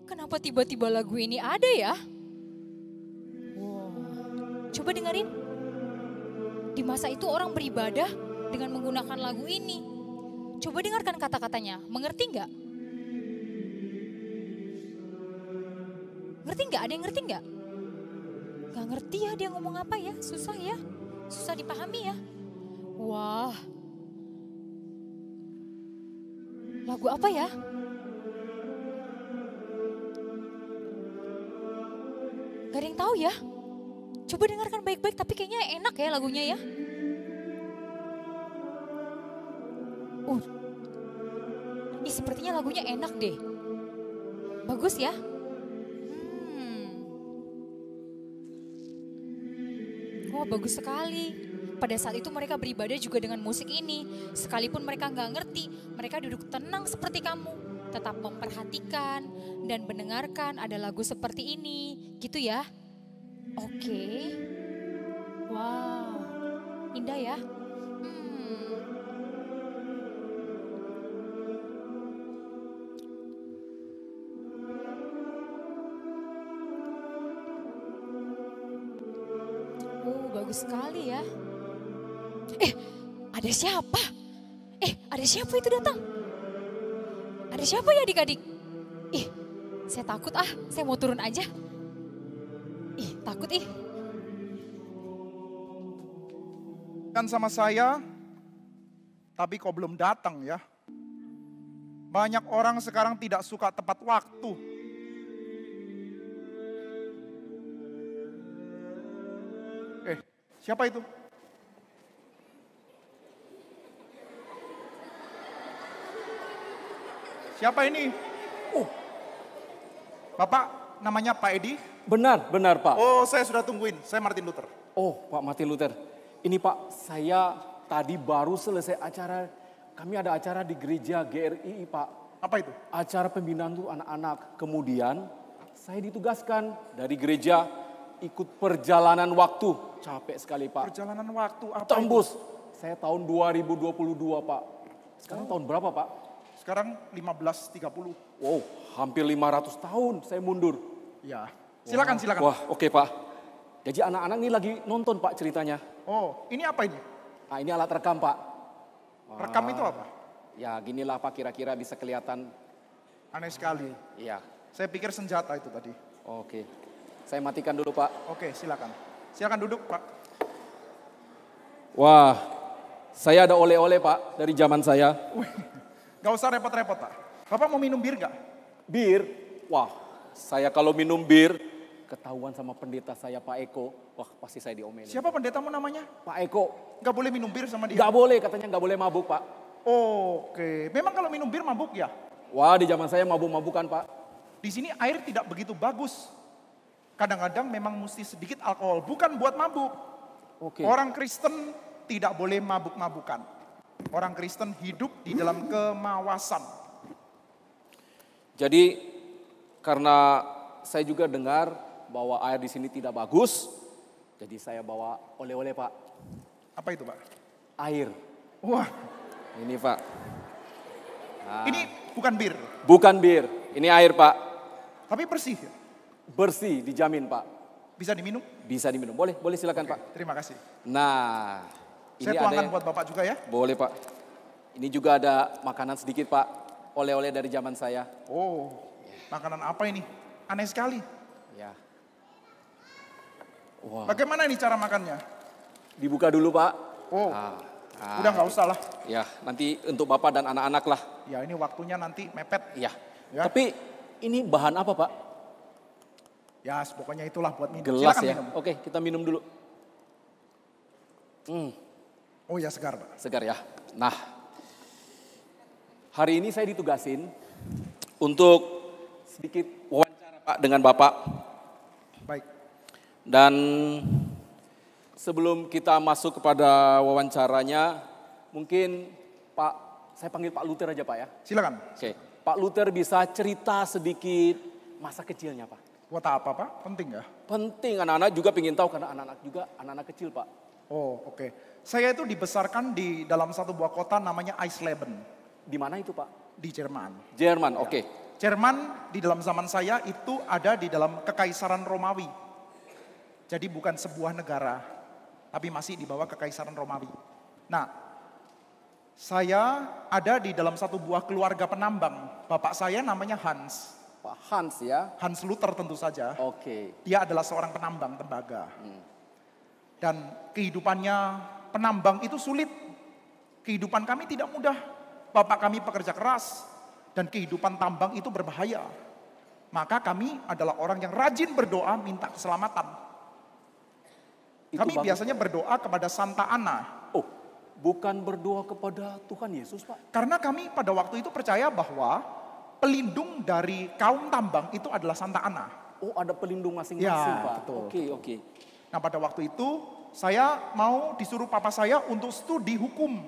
Kenapa tiba-tiba lagu ini ada ya? Wow. Coba dengerin. Di masa itu orang beribadah dengan menggunakan lagu ini. Coba dengarkan kata-katanya, mengerti nggak? Ngerti nggak? Ada yang ngerti nggak? Nggak ngerti ya dia ngomong apa ya, susah ya. Susah dipahami ya. Wah. Lagu apa ya? Gak ada yang tahu ya. Coba dengarkan baik-baik, tapi kayaknya enak ya lagunya ya. Ih, sepertinya lagunya enak deh. Bagus ya. Oh, bagus sekali. Pada saat itu mereka beribadah juga dengan musik ini. Sekalipun mereka nggak ngerti, mereka duduk tenang seperti kamu. Tetap memperhatikan dan mendengarkan ada lagu seperti ini. Gitu ya. Oke. Wow. Indah ya. Bagus sekali ya. Ada siapa? Ada siapa itu datang? Ada siapa ya adik-adik? Saya takut saya mau turun aja. Takut. Kan sama saya, tapi kok belum datang ya. Banyak orang sekarang tidak suka tepat waktu. Siapa itu? Siapa ini? Bapak namanya Pak Edi? Benar Pak. Oh, saya sudah tungguin. Saya Martin Luther. Oh, Pak Martin Luther. Ini Pak, saya tadi baru selesai acara. Kami ada acara di gereja GRI Pak. Apa itu? Acara pembinaan untuk anak-anak. Kemudian saya ditugaskan dari gereja ikut perjalanan waktu. Capek sekali Pak. Perjalanan waktu apa Tembus. itu? Saya tahun 2022 Pak. Sekarang tahun berapa Pak? Sekarang 1530. Wow, hampir 500 tahun saya mundur. Ya, silakan. Wah, oke Pak. Jadi anak-anak ini lagi nonton Pak ceritanya. Oh, ini apa ini? Nah, ini alat rekam Pak. Rekam itu apa? Ya ginilah Pak, kira-kira bisa kelihatan. Aneh sekali. Iya. Saya pikir senjata itu tadi. Oke. Saya matikan dulu Pak. Oke, silakan. Silakan duduk Pak. Wah, saya ada oleh-oleh Pak dari zaman saya. Gak usah repot-repot Pak. Bapak mau minum bir gak? Bir? Wah, saya kalau minum bir ketahuan sama pendeta saya Pak Eko. Wah, pasti saya diomelin. Siapa pendetamu namanya? Pak Eko. Gak boleh minum bir sama dia? Gak boleh, katanya gak boleh mabuk Pak. Oke, memang kalau minum bir mabuk ya? Wah, di zaman saya mabuk-mabukan Pak. Di sini air tidak begitu bagus. Kadang-kadang memang mesti sedikit alkohol, bukan buat mabuk. Oke. Orang Kristen tidak boleh mabuk-mabukan. Orang Kristen hidup di dalam kemawasan. Jadi karena saya juga dengar bahwa air di sini tidak bagus, jadi saya bawa oleh-oleh Pak. Apa itu Pak? Air. Wah. Ini Pak. Nah, ini bukan bir? Bukan bir, ini air Pak. Tapi bersih? Bersih, dijamin Pak. Bisa diminum? Bisa diminum, boleh silakan Pak. Terima kasih. Nah, saya tuangkan buat Bapak juga ya? Boleh Pak. Ini juga ada makanan sedikit Pak, oleh-oleh dari zaman saya. Oh, makanan apa ini? Aneh sekali. Ya. Wow. Bagaimana ini cara makannya? Dibuka dulu Pak. Oh, udah gak usah lah. Ya, nanti untuk Bapak dan anak-anak lah. Ya ini waktunya nanti mepet. Ya. Tapi ini bahan apa Pak? Ya pokoknya itulah buat minum. Gelas silakan ya. minum. Oke, kita minum dulu. Oh ya segar Pak. Segar ya. Nah, hari ini saya ditugasin untuk sedikit wawancara Pak dengan Bapak. Baik. Dan sebelum kita masuk kepada wawancaranya, mungkin Pak, saya panggil Pak Luther aja Pak ya. Silakan. Oke, Pak Luther bisa cerita sedikit masa kecilnya Pak. Buat apa Pak? Penting ya? Penting, anak-anak juga ingin tahu karena anak-anak juga anak-anak kecil Pak. Oh oke. Saya itu dibesarkan di dalam satu buah kota namanya Eisleben. Di mana itu Pak? Di Jerman. Jerman, Ya. oke. Jerman di dalam zaman saya itu ada di dalam Kekaisaran Romawi. Jadi bukan sebuah negara, tapi masih di bawah Kekaisaran Romawi. Nah, saya ada di dalam satu buah keluarga penambang. Bapak saya namanya Hans. Pak Hans ya. Hans Luther tentu saja. Oke. Dia adalah seorang penambang tembaga. Dan kehidupannya penambang itu sulit. Kehidupan kami tidak mudah. Bapak kami pekerja keras. Dan kehidupan tambang itu berbahaya. Maka kami adalah orang yang rajin berdoa minta keselamatan. Kami biasanya berdoa kepada Santa Ana. Oh, bukan berdoa kepada Tuhan Yesus, Pak? Karena kami pada waktu itu percaya bahwa pelindung dari kaum tambang itu adalah Santa Ana. Oh, ada pelindung masing-masing, Ya, Pak. betul. Oke. Nah, pada waktu itu saya mau disuruh papa saya untuk studi hukum.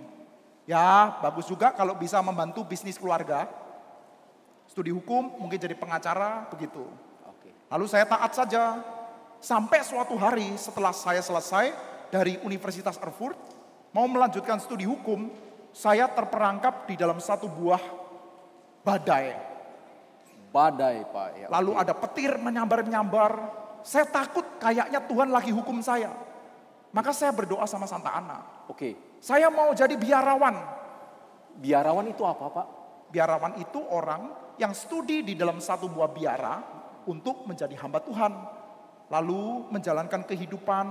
Ya, bagus juga kalau bisa membantu bisnis keluarga. Studi hukum, mungkin jadi pengacara, begitu. Oke. Lalu saya taat saja. Sampai suatu hari setelah saya selesai dari Universitas Erfurt, mau melanjutkan studi hukum, saya terperangkap di dalam satu buah badai. Badai, Pak. Ya, Lalu ada petir menyambar-nyambar. Saya takut kayaknya Tuhan lagi hukum saya. Maka saya berdoa sama Santa Ana. Oke. Saya mau jadi biarawan. Biarawan itu apa, Pak? Biarawan itu orang yang studi di dalam satu buah biara untuk menjadi hamba Tuhan. Lalu menjalankan kehidupan,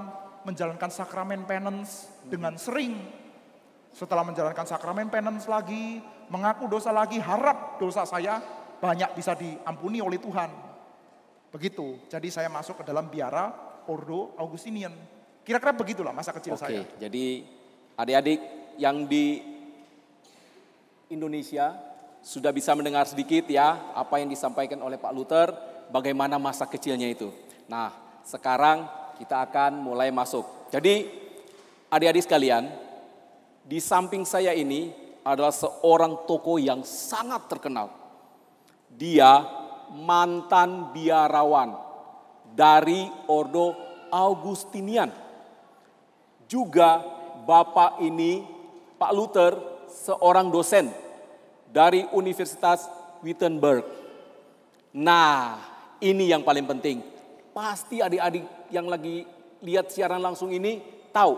menjalankan sakramen penance dengan sering. Setelah menjalankan sakramen penance lagi, mengaku dosa lagi, harap dosa saya banyak bisa diampuni oleh Tuhan. Begitu, jadi saya masuk ke dalam biara Ordo Augustinian. Kira-kira begitulah masa kecil saya. Oke, jadi adik-adik yang di Indonesia sudah bisa mendengar sedikit ya apa yang disampaikan oleh Pak Luther, bagaimana masa kecilnya itu. Nah, sekarang kita akan mulai masuk. Jadi adik-adik sekalian, di samping saya ini adalah seorang tokoh yang sangat terkenal. Dia mantan biarawan dari Ordo Augustinian. Juga Bapak ini, Pak Luther, seorang dosen dari Universitas Wittenberg. Nah, ini yang paling penting. Pasti adik-adik yang lagi lihat siaran langsung ini tahu.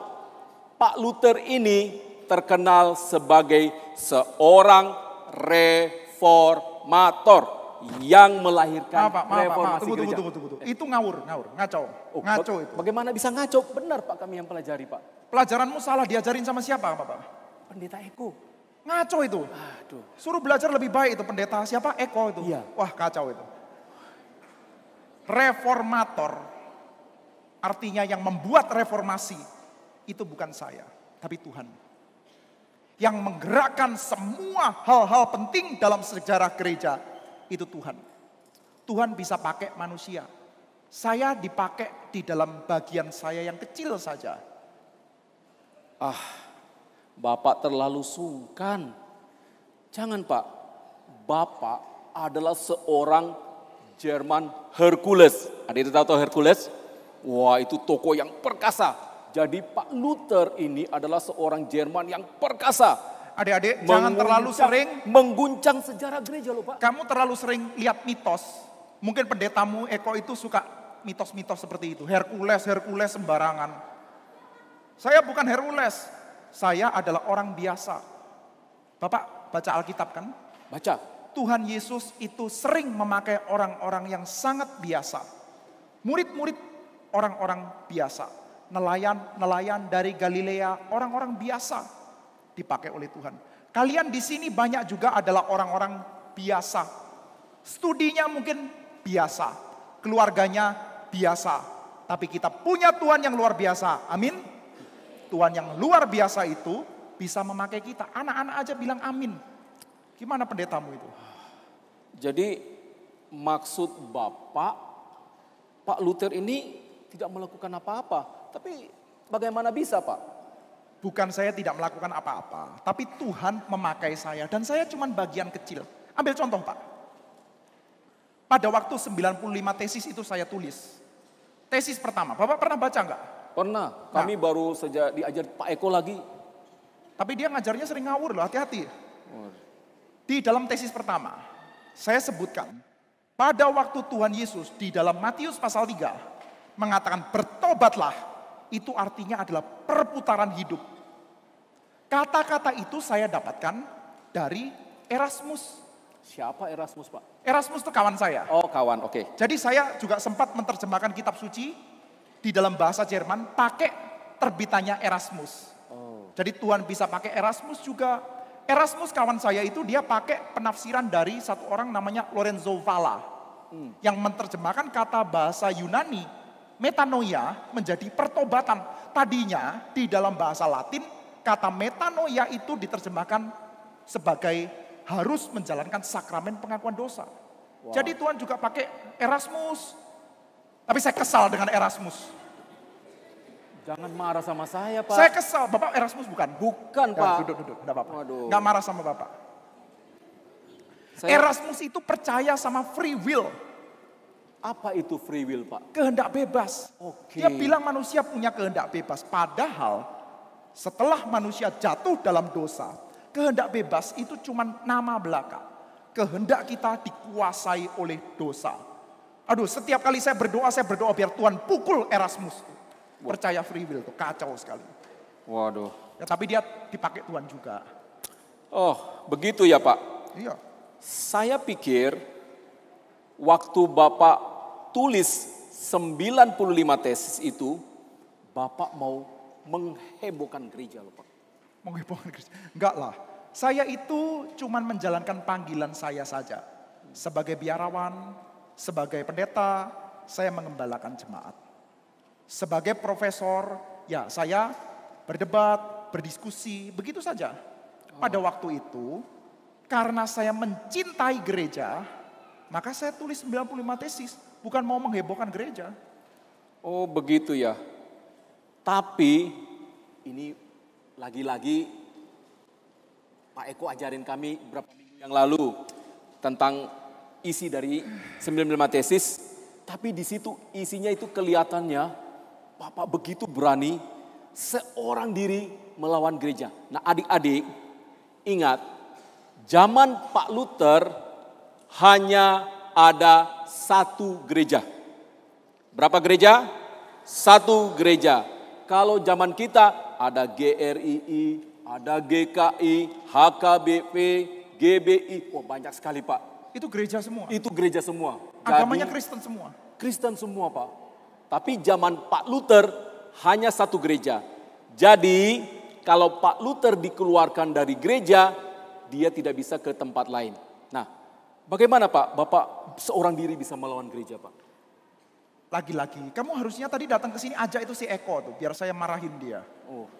Pak Luther ini terkenal sebagai seorang reformator yang melahirkan reformasi gereja. Tunggu. Itu ngawur, ngaco. Ngaco itu. Bagaimana bisa ngaco? Benar Pak, kami yang pelajari Pak. Pelajaranmu salah, diajarin sama siapa Bapak? Pendeta Eko. Ngaco itu. Aduh. Suruh belajar lebih baik itu pendeta siapa? Eko itu. Iya. Wah, kacau itu. Reformator artinya yang membuat reformasi itu bukan saya, tapi Tuhan. Yang menggerakkan semua hal-hal penting dalam sejarah gereja itu Tuhan. Tuhan bisa pakai manusia. Saya dipakai di dalam bagian saya yang kecil saja. Bapak terlalu sungkan. Jangan Pak, Bapak adalah seorang Jerman Hercules. Ada yang tahu Hercules? Wah, itu tokoh yang perkasa. Jadi Pak Luther ini adalah seorang Jerman yang perkasa. Adik-adik, jangan terlalu sering mengguncang sejarah gereja loh Pak. Kamu terlalu sering lihat mitos. Mungkin pendetamu Eko itu suka mitos-mitos seperti itu. Hercules sembarangan. Saya bukan Hercules. Saya adalah orang biasa. Bapak baca Alkitab kan? Baca. Tuhan Yesus itu sering memakai orang-orang yang sangat biasa. Murid-murid orang-orang biasa. Nelayan dari Galilea, orang-orang biasa dipakai oleh Tuhan. Kalian di sini banyak juga adalah orang-orang biasa. Studinya mungkin biasa, keluarganya biasa. Tapi kita punya Tuhan yang luar biasa. Amin. Tuhan yang luar biasa itu bisa memakai kita. Anak-anak aja bilang amin. Gimana pendetamu itu? Jadi maksud Bapak, Pak Luther ini tidak melakukan apa-apa. Tapi bagaimana bisa Pak? Bukan saya tidak melakukan apa-apa. Tapi Tuhan memakai saya. Dan saya cuma bagian kecil. Ambil contoh Pak. Pada waktu 95 tesis itu saya tulis. Tesis pertama, Bapak pernah baca enggak? Pernah, kami baru saja diajar Pak Eko lagi. Tapi dia ngajarnya sering ngawur loh, hati-hati. Di dalam tesis pertama, Saya sebutkan, pada waktu Tuhan Yesus di dalam Matius pasal 3 mengatakan bertobatlah, itu artinya adalah perputaran hidup. Kata-kata itu saya dapatkan dari Erasmus. Siapa Erasmus, Pak? Erasmus itu kawan saya. Oh, kawan, oke. Jadi saya juga sempat menerjemahkan kitab suci di dalam bahasa Jerman pakai terbitannya Erasmus. Jadi Tuhan bisa pakai Erasmus juga. Erasmus kawan saya itu dia pakai penafsiran dari satu orang namanya Lorenzo Valla. Yang menerjemahkan kata bahasa Yunani metanoia menjadi pertobatan. Tadinya di dalam bahasa Latin kata metanoia itu diterjemahkan sebagai harus menjalankan sakramen pengakuan dosa. Jadi Tuhan juga pakai Erasmus. Tapi saya kesal dengan Erasmus. Jangan marah sama saya, Pak. Saya kesal. Bapak Erasmus bukan? Bukan, Ya, Pak. duduk. Enggak apa-apa. Waduh. Enggak marah sama Bapak. Erasmus itu percaya sama free will. Apa itu free will, Pak? Kehendak bebas. Oke. Dia bilang manusia punya kehendak bebas. Padahal setelah manusia jatuh dalam dosa, kehendak bebas itu cuma nama belaka. Kehendak kita dikuasai oleh dosa. Aduh, setiap kali saya berdoa biar Tuhan pukul Erasmus. Percaya free will itu kacau sekali. Waduh. Ya, tapi dia dipakai Tuhan juga. Oh, begitu ya, Pak? Iya. Saya pikir waktu Bapak tulis 95 tesis itu, Bapak mau menghebohkan gereja loh, Pak. Menghebohkan gereja? Enggak lah. Saya itu cuman menjalankan panggilan saya saja. Sebagai biarawan, sebagai pendeta, saya mengembalakan jemaat. Sebagai profesor, ya saya berdebat, berdiskusi, begitu saja. Pada waktu itu, karena saya mencintai gereja, maka saya tulis 95 tesis. Bukan mau menghebohkan gereja. Oh, begitu ya. Tapi ini lagi-lagi Pak Eko ajarin kami beberapa minggu yang lalu tentang isi dari 95 tesis. Tapi di situ isinya itu kelihatannya Bapak begitu berani seorang diri melawan gereja. Nah, adik-adik ingat, zaman Pak Luther hanya ada satu gereja. Berapa gereja? Satu gereja. Kalau zaman kita ada GRII, ada GKI, HKBP, GBI. Oh, banyak sekali, Pak. Itu gereja semua. Itu gereja semua. Agamanya Kristen semua. Kristen semua, Pak. Tapi zaman Pak Luther hanya satu gereja. Jadi kalau Pak Luther dikeluarkan dari gereja, dia tidak bisa ke tempat lain. Nah, bagaimana Pak? Bapak seorang diri bisa melawan gereja, Pak? Lagi-lagi, kamu harusnya tadi datang ke sini ajak itu si Eko tuh, biar saya marahin dia. Oh,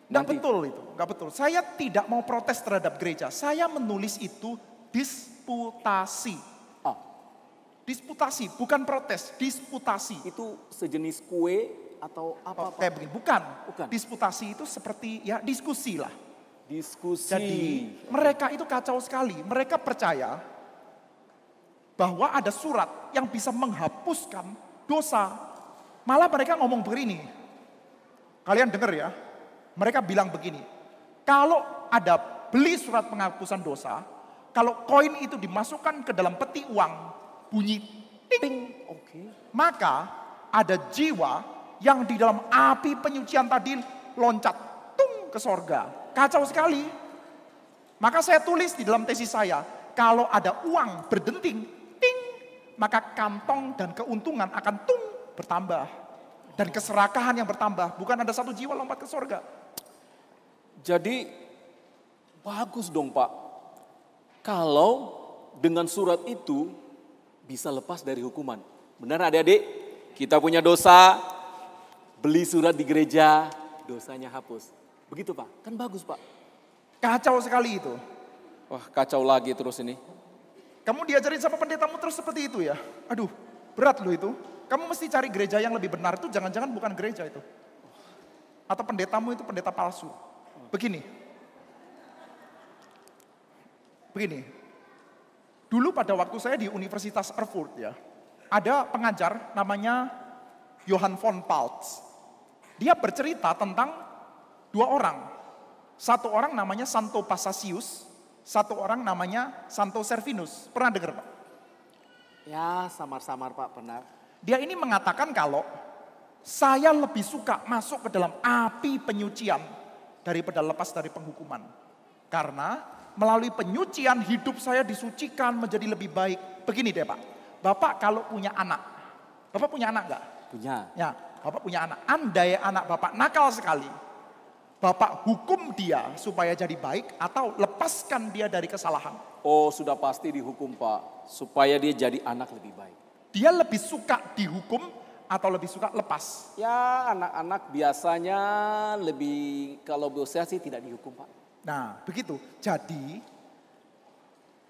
Nggak nanti. betul itu, nggak betul. Saya tidak mau protes terhadap gereja. Saya menulis itu disputasi. Disputasi, bukan protes, disputasi. Itu sejenis kue atau apa, Pak? Kayak begini, bukan. Bukan. Disputasi itu seperti ya diskusi lah. Diskusi. Jadi mereka itu kacau sekali. Mereka percaya bahwa ada surat yang bisa menghapuskan dosa. Malah mereka ngomong begini. Kalian dengar ya. Mereka bilang begini. Kalau ada beli surat penghapusan dosa, kalau koin itu dimasukkan ke dalam peti uang, bunyi ting. Oke. Maka ada jiwa yang di dalam api penyucian tadi loncat tung ke sorga. Kacau sekali. Maka saya tulis di dalam tesis saya, kalau ada uang berdenting, ting, maka kantong dan keuntungan akan tung bertambah. Dan keserakahan yang bertambah, bukan ada satu jiwa lompat ke sorga. Jadi bagus dong, Pak. Kalau dengan surat itu bisa lepas dari hukuman. Benar adik-adik? Kita punya dosa, beli surat di gereja, dosanya hapus. Begitu Pak, kan bagus Pak. Kacau sekali itu. Wah, kacau lagi terus ini. Kamu diajarin sama pendetamu terus seperti itu ya? Aduh, berat loh itu. Kamu mesti cari gereja yang lebih benar, itu jangan-jangan bukan gereja itu. Atau pendetamu itu pendeta palsu. Begini. Dulu pada waktu saya di Universitas Erfurt ya, ada pengajar namanya Johann von Paltz. Dia bercerita tentang dua orang. Satu orang namanya Santo Passasius, Satu orang namanya Santo Servinus. Pernah dengar Pak? Ya, samar-samar Pak, benar. Dia ini mengatakan kalau saya lebih suka masuk ke dalam api penyucian daripada lepas dari penghukuman. Karena melalui penyucian hidup saya disucikan menjadi lebih baik. Begini deh Pak, Bapak kalau punya anak, Bapak punya anak enggak? Punya. Ya, Bapak punya anak. Andai anak Bapak nakal sekali, Bapak hukum dia supaya jadi baik atau lepaskan dia dari kesalahan? Oh, sudah pasti dihukum Pak, supaya dia jadi anak lebih baik. Dia lebih suka dihukum atau lebih suka lepas? Ya, anak-anak biasanya lebih, kalau dosa sih tidak dihukum Pak. Nah, begitu. Jadi,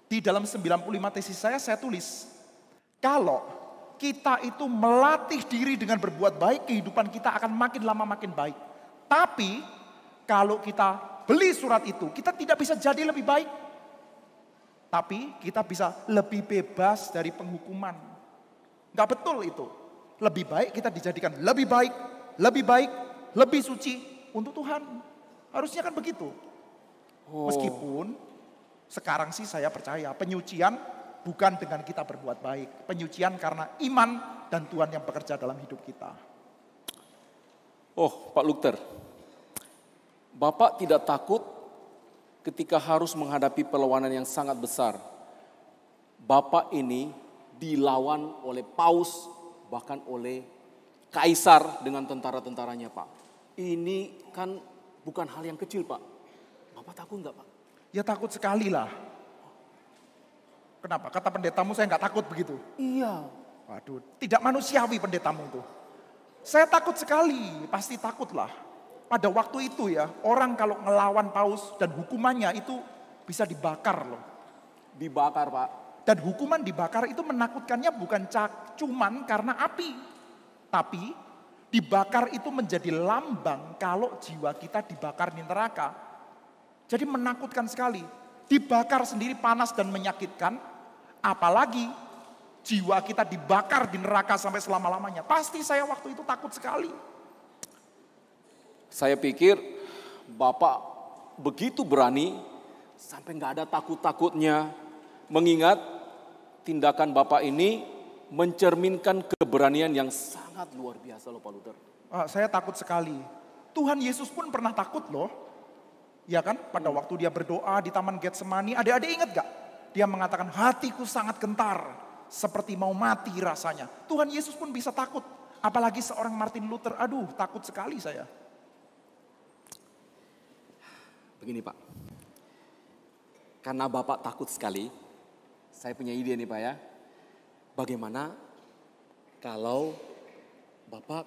di dalam 95 tesis saya tulis, kalau kita itu melatih diri dengan berbuat baik, kehidupan kita akan makin lama makin baik. Tapi, kalau kita beli surat itu, kita tidak bisa jadi lebih baik. Tapi kita bisa lebih bebas dari penghukuman. Enggak betul itu. Lebih baik kita dijadikan lebih baik, lebih suci untuk Tuhan. Harusnya kan begitu. Meskipun sekarang sih saya percaya penyucian bukan dengan kita berbuat baik. Penyucian karena iman dan Tuhan yang bekerja dalam hidup kita. Oh, Pak Luther, Bapak tidak takut ketika harus menghadapi perlawanan yang sangat besar. Bapak ini dilawan oleh paus, bahkan oleh kaisar dengan tentara-tentaranya Pak. Ini kan bukan hal yang kecil Pak. Bapak takut nggak Pak? Ya takut sekali lah. Kenapa? Kata pendetamu saya nggak takut begitu. Iya. Waduh, tidak manusiawi pendetamu itu. Saya takut sekali, pasti takut lah. Pada waktu itu ya, orang kalau ngelawan paus dan hukumannya itu bisa dibakar loh. Dibakar Pak. Dan hukuman dibakar itu menakutkannya bukan cuman karena api. Tapi dibakar itu menjadi lambang kalau jiwa kita dibakar di neraka. Jadi menakutkan sekali. Dibakar sendiri panas dan menyakitkan. Apalagi jiwa kita dibakar di neraka sampai selama-lamanya. Pasti saya waktu itu takut sekali. Saya pikir Bapak begitu berani sampai nggak ada takut-takutnya. Mengingat tindakan Bapak ini mencerminkan keberanian yang sangat luar biasa loh Pak Luther. Saya takut sekali. Tuhan Yesus pun pernah takut loh. Ya kan, pada waktu dia berdoa di Taman Getsemani, adik-adik ingat gak? Dia mengatakan hatiku sangat gentar, seperti mau mati rasanya. Tuhan Yesus pun bisa takut, apalagi seorang Martin Luther, aduh takut sekali saya. Begini Pak, karena Bapak takut sekali, saya punya ide nih Pak ya. Bagaimana kalau Bapak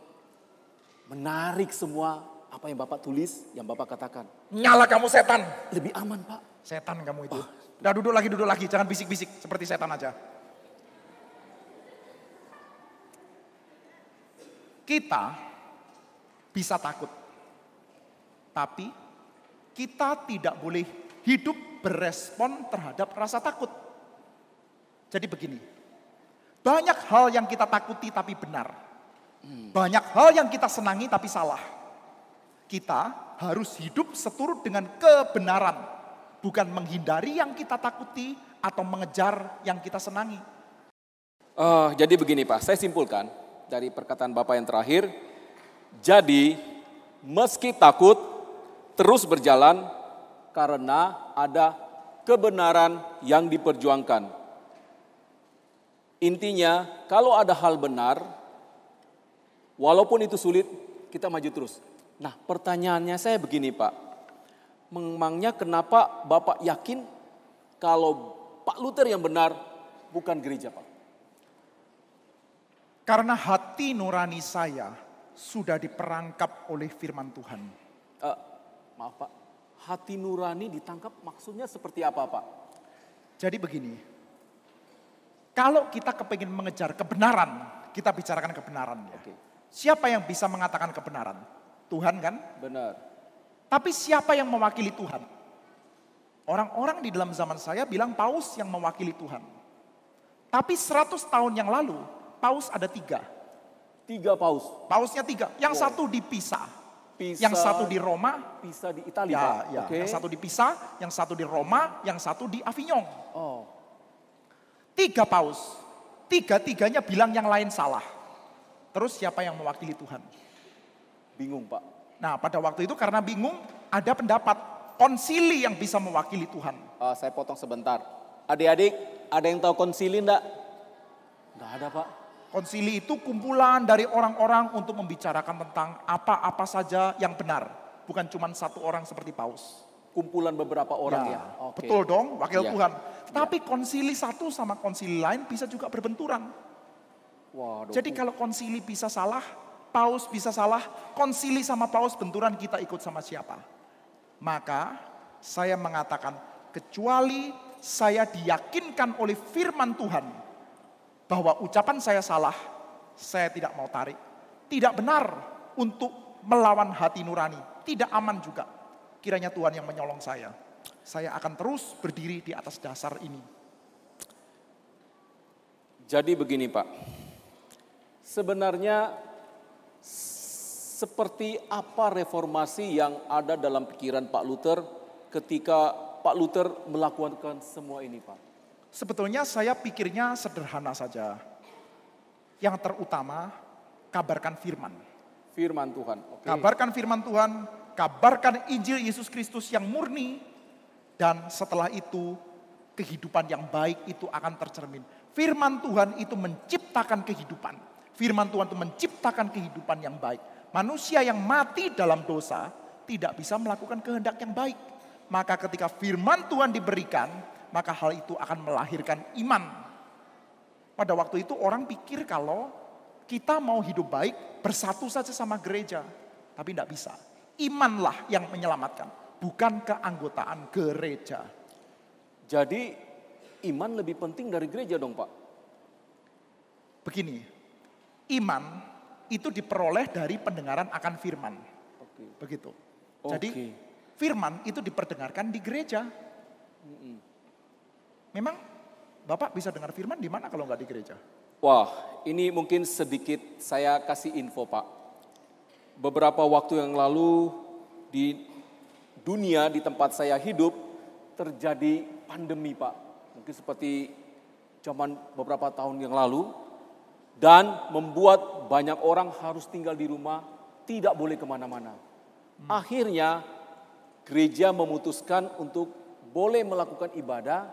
menarik semua apa yang Bapak tulis, yang Bapak katakan. Nyala kamu setan. Lebih aman Pak. Setan kamu itu. Udah duduk lagi. Jangan bisik-bisik seperti setan aja. Kita bisa takut. Tapi kita tidak boleh hidup berespon terhadap rasa takut. Jadi begini. Banyak hal yang kita takuti tapi benar. Banyak hal yang kita senangi tapi salah. Kita harus hidup seturut dengan kebenaran. Bukan menghindari yang kita takuti atau mengejar yang kita senangi. Jadi begini Pak, saya simpulkan dari perkataan Bapak yang terakhir. Jadi meski takut terus berjalan karena ada kebenaran yang diperjuangkan. Intinya kalau ada hal benar, walaupun itu sulit, kita maju terus. Nah pertanyaannya saya begini Pak, memangnya kenapa Bapak yakin kalau Pak Luther yang benar bukan gereja Pak? Karena hati nurani saya sudah diperangkap oleh firman Tuhan. Maaf Pak, hati nurani ditangkap maksudnya seperti apa Pak? Jadi begini, kalau kita kepingin mengejar kebenaran, kita bicarakan kebenaran ya. Oke. Siapa yang bisa mengatakan kebenaran? Tuhan kan? Benar. Tapi siapa yang mewakili Tuhan? Orang-orang di dalam zaman saya bilang Paus yang mewakili Tuhan. Tapi 100 tahun yang lalu, Paus ada 3. 3 paus. Pausnya 3, yang satu dipisah. Pisa, yang satu di Roma. Pisa di Italia, Pak. Ya, Oke. yang satu di Pisa, yang satu di Roma, yang satu di Avignon. Oh, 3 paus. 3-tiganya bilang yang lain salah. Terus siapa yang mewakili Tuhan? bingung, Pak. Nah, pada waktu itu karena bingung, ada pendapat konsili yang bisa mewakili Tuhan. Saya potong sebentar. Adik-adik, ada yang tahu konsili enggak? Enggak ada, Pak. Konsili itu kumpulan dari orang-orang untuk membicarakan tentang apa-apa saja yang benar. Bukan cuma satu orang seperti paus. Kumpulan beberapa orang ya. Oke. Betul dong, wakil Iya. Tuhan. Tapi konsili satu sama konsili lain bisa juga berbenturan. Waduh. Jadi kalau konsili bisa salah, paus bisa salah, konsili sama paus benturan, kita ikut sama siapa? Maka saya mengatakan, kecuali saya diyakinkan oleh firman Tuhan bahwa ucapan saya salah, saya tidak mau tarik. Tidak benar untuk melawan hati nurani, tidak aman juga. Kiranya Tuhan yang menyolong saya. Saya akan terus berdiri di atas dasar ini. Jadi begini, Pak. Sebenarnya seperti apa reformasi yang ada dalam pikiran Pak Luther ketika Pak Luther melakukan semua ini, Pak? Sebetulnya saya pikirnya sederhana saja. Yang terutama, kabarkan firman. Firman Tuhan. Oke. Kabarkan firman Tuhan, kabarkan Injil Yesus Kristus yang murni. Dan setelah itu, kehidupan yang baik itu akan tercermin. Firman Tuhan itu menciptakan kehidupan. Firman Tuhan itu menciptakan kehidupan yang baik. Manusia yang mati dalam dosa tidak bisa melakukan kehendak yang baik. Maka ketika firman Tuhan diberikan, maka hal itu akan melahirkan iman. Pada waktu itu orang pikir kalau kita mau hidup baik, bersatu saja sama gereja. Tapi tidak bisa. Imanlah yang menyelamatkan, bukan keanggotaan gereja. Jadi iman lebih penting dari gereja dong, Pak? Begini, iman itu diperoleh dari pendengaran akan firman. Oke. Begitu. Oke. Jadi firman itu diperdengarkan di gereja. Memang Bapak bisa dengar firman di mana kalau nggak di gereja? Wah, ini mungkin sedikit saya kasih info, Pak. Beberapa waktu yang lalu di dunia, di tempat saya hidup, terjadi pandemi, Pak. Mungkin seperti zaman beberapa tahun yang lalu. Dan membuat banyak orang harus tinggal di rumah, tidak boleh kemana-mana. Akhirnya gereja memutuskan untuk boleh melakukan ibadah,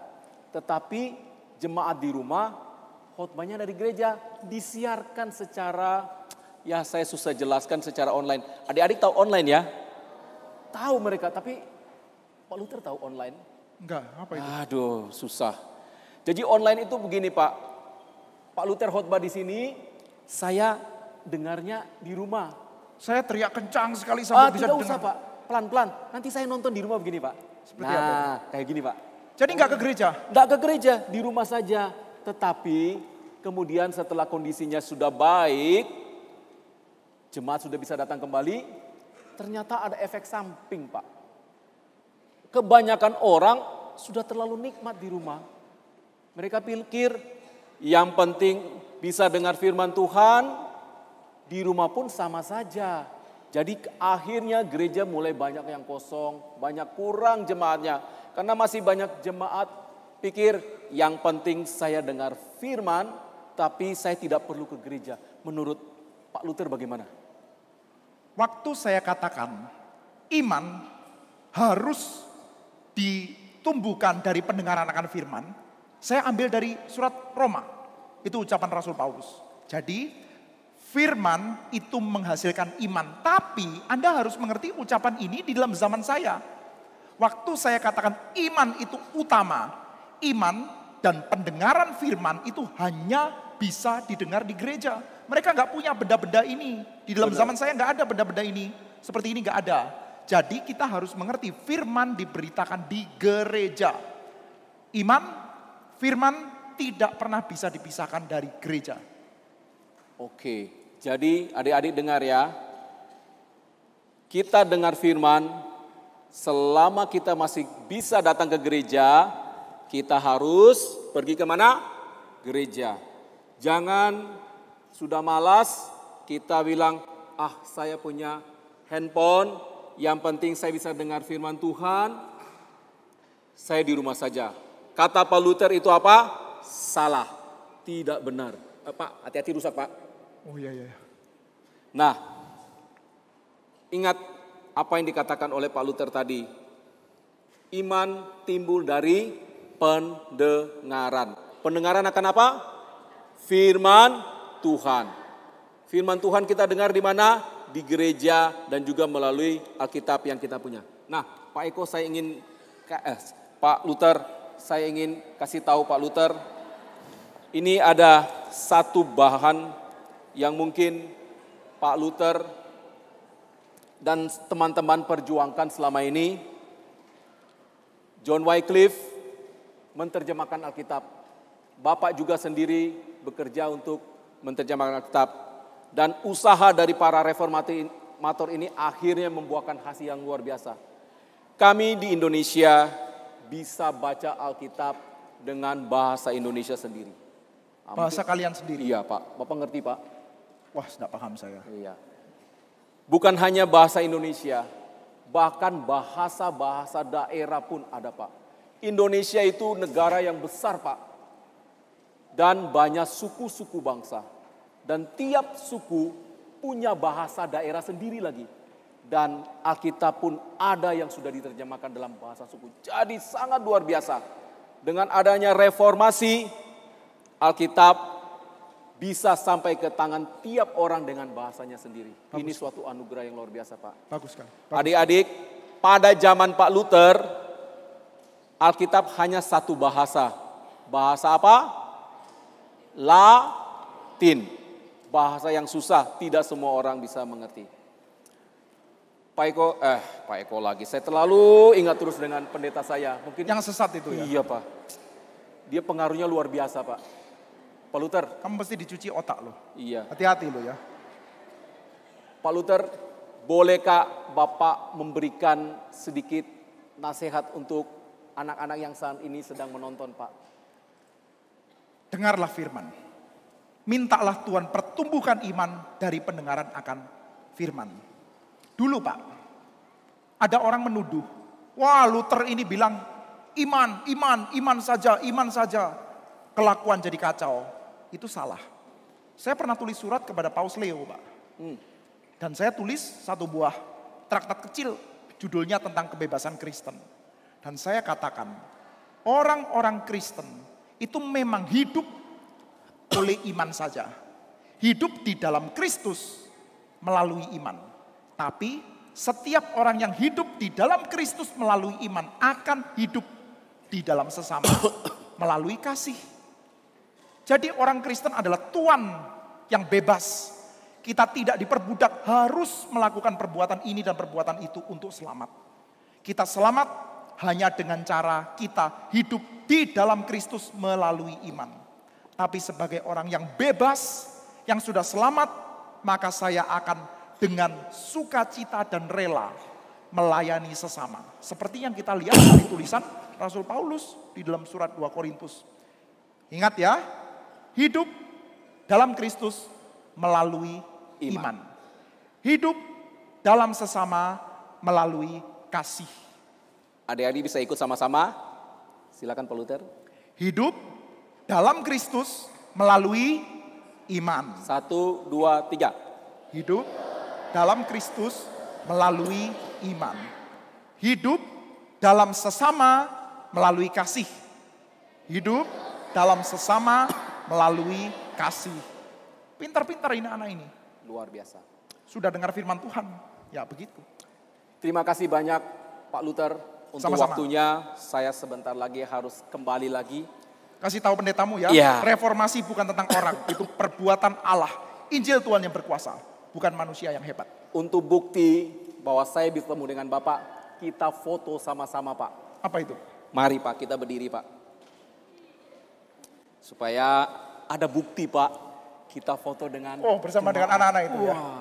tetapi jemaat di rumah, khotbahnya dari gereja disiarkan secara, ya saya susah jelaskan secara online. Adik-adik tahu online ya? Tahu mereka, tapi Pak Luther tahu online? Enggak, apa itu? Aduh, susah. Jadi online itu begini, Pak. Pak Luther khotbah di sini, saya dengarnya di rumah. Saya teriak kencang sekali sampai bisa Tidak dengar. usah, Pak. Pelan-pelan. Nanti saya nonton di rumah begini, Pak. Seperti nah, apa? kayak gini, Pak. Jadi nggak ke gereja? Enggak ke gereja, di rumah saja. Tetapi kemudian setelah kondisinya sudah baik, jemaat sudah bisa datang kembali, ternyata ada efek samping, Pak. Kebanyakan orang sudah terlalu nikmat di rumah. Mereka pikir yang penting bisa dengar firman Tuhan, di rumah pun sama saja. Jadi akhirnya gereja mulai banyak yang kosong, banyak kurang jemaatnya. Karena masih banyak jemaat pikir yang penting saya dengar firman, tapi saya tidak perlu ke gereja. Menurut Pak Luther bagaimana? Waktu saya katakan iman harus ditumbuhkan dari pendengaran akan firman, saya ambil dari surat Roma. Itu ucapan Rasul Paulus. Jadi firman itu menghasilkan iman. Tapi Anda harus mengerti ucapan ini di dalam zaman saya. Waktu saya katakan iman itu utama. Iman dan pendengaran firman itu hanya bisa didengar di gereja. Mereka nggak punya benda-benda ini. Di dalam zaman saya nggak ada benda-benda ini. Seperti ini nggak ada. Jadi kita harus mengerti firman diberitakan di gereja. Iman, firman tidak pernah bisa dipisahkan dari gereja. Oke, jadi adik-adik dengar ya. Kita dengar firman, selama kita masih bisa datang ke gereja, kita harus pergi kemana? Gereja. Jangan sudah malas kita bilang, saya punya handphone, yang penting saya bisa dengar firman Tuhan, saya di rumah saja. Kata Pak Luther itu apa? Salah, tidak benar. Pak, hati-hati rusak Pak. Oh iya. Nah, ingat apa yang dikatakan oleh Pak Luther tadi. Iman timbul dari pendengaran. Pendengaran akan apa? Firman Tuhan. Firman Tuhan kita dengar di mana? Di gereja dan juga melalui Alkitab yang kita punya. Nah, Pak Eko Pak Luther, saya ingin kasih tahu Pak Luther, ini ada satu bahan yang mungkin Pak Luther dan teman-teman perjuangkan selama ini. John Wycliffe menerjemahkan Alkitab. Bapak juga sendiri bekerja untuk menerjemahkan Alkitab. Dan usaha dari para reformator ini akhirnya membuahkan hasil yang luar biasa. Kami di Indonesia bisa baca Alkitab dengan bahasa Indonesia sendiri. Bahasa kalian sendiri? Iya Pak, Bapak ngerti Pak? Wah, tidak paham saya. Iya. Bukan hanya bahasa Indonesia, bahkan bahasa-bahasa daerah pun ada Pak. Indonesia itu negara yang besar Pak. Dan banyak suku-suku bangsa. Dan tiap suku punya bahasa daerah sendiri lagi. Dan Alkitab pun ada yang sudah diterjemahkan dalam bahasa suku. Jadi sangat luar biasa. Dengan adanya reformasi, Alkitab bisa sampai ke tangan tiap orang dengan bahasanya sendiri. Bagus. Ini suatu anugerah yang luar biasa Pak. Bagus sekali. Adik-adik, pada zaman Pak Luther, Alkitab hanya satu bahasa. Bahasa apa? Latin. Bahasa yang susah, tidak semua orang bisa mengerti. Pak Eko lagi. Saya terlalu ingat terus dengan pendeta saya. Mungkin Yang sesat itu ya? Iya Pak. Dia pengaruhnya luar biasa Pak. Pak Luther. Kamu mesti dicuci otak loh. Iya. Hati-hati loh ya. Pak Luther, bolehkah Bapak memberikan sedikit nasihat untuk anak-anak yang saat ini sedang menonton Pak? Dengarlah firman. Mintalah Tuhan pertumbuhkan iman dari pendengaran akan firman. Dulu Pak, ada orang menuduh, wah Luther ini bilang iman saja. Kelakuan jadi kacau. Itu salah. Saya pernah tulis surat kepada Paus Leo Pak. Dan saya tulis satu buah traktat kecil, judulnya tentang kebebasan Kristen. Dan saya katakan, orang-orang Kristen itu memang hidup oleh iman saja. Hidup di dalam Kristus melalui iman. Tapi setiap orang yang hidup di dalam Kristus melalui iman akan hidup di dalam sesama melalui kasih. Jadi orang Kristen adalah tuan yang bebas. Kita tidak diperbudak harus melakukan perbuatan ini dan perbuatan itu untuk selamat. Kita selamat hanya dengan cara kita hidup di dalam Kristus melalui iman. Tapi sebagai orang yang bebas, yang sudah selamat, maka saya akan dengan sukacita dan rela melayani sesama. Seperti yang kita lihat dari tulisan Rasul Paulus di dalam surat 2 Korintus. Ingat ya, hidup dalam Kristus melalui iman. Hidup dalam sesama melalui kasih. Adik-adik bisa ikut sama-sama? Silakan Pak Luther. Hidup dalam Kristus melalui iman. 1, 2, 3. Hidup dalam Kristus melalui iman. Hidup dalam sesama melalui kasih. Hidup dalam sesama melalui kasih. Pintar-pintar ini anak ini. Luar biasa. Sudah dengar firman Tuhan? Ya begitu. Terima kasih banyak Pak Luther untuk Sama-sama. waktunya. Saya sebentar lagi harus kembali lagi. Kasih tahu pendetamu ya. Iya. Reformasi bukan tentang orang. Itu perbuatan Allah. Injil Tuhan yang berkuasa. Bukan manusia yang hebat. Untuk bukti bahwa saya bertemu dengan Bapak, kita foto sama-sama Pak. Apa itu? Mari Pak, kita berdiri Pak. Supaya ada bukti Pak, kita foto dengan Oh, bersama dengan anak-anak itu ya. Wah,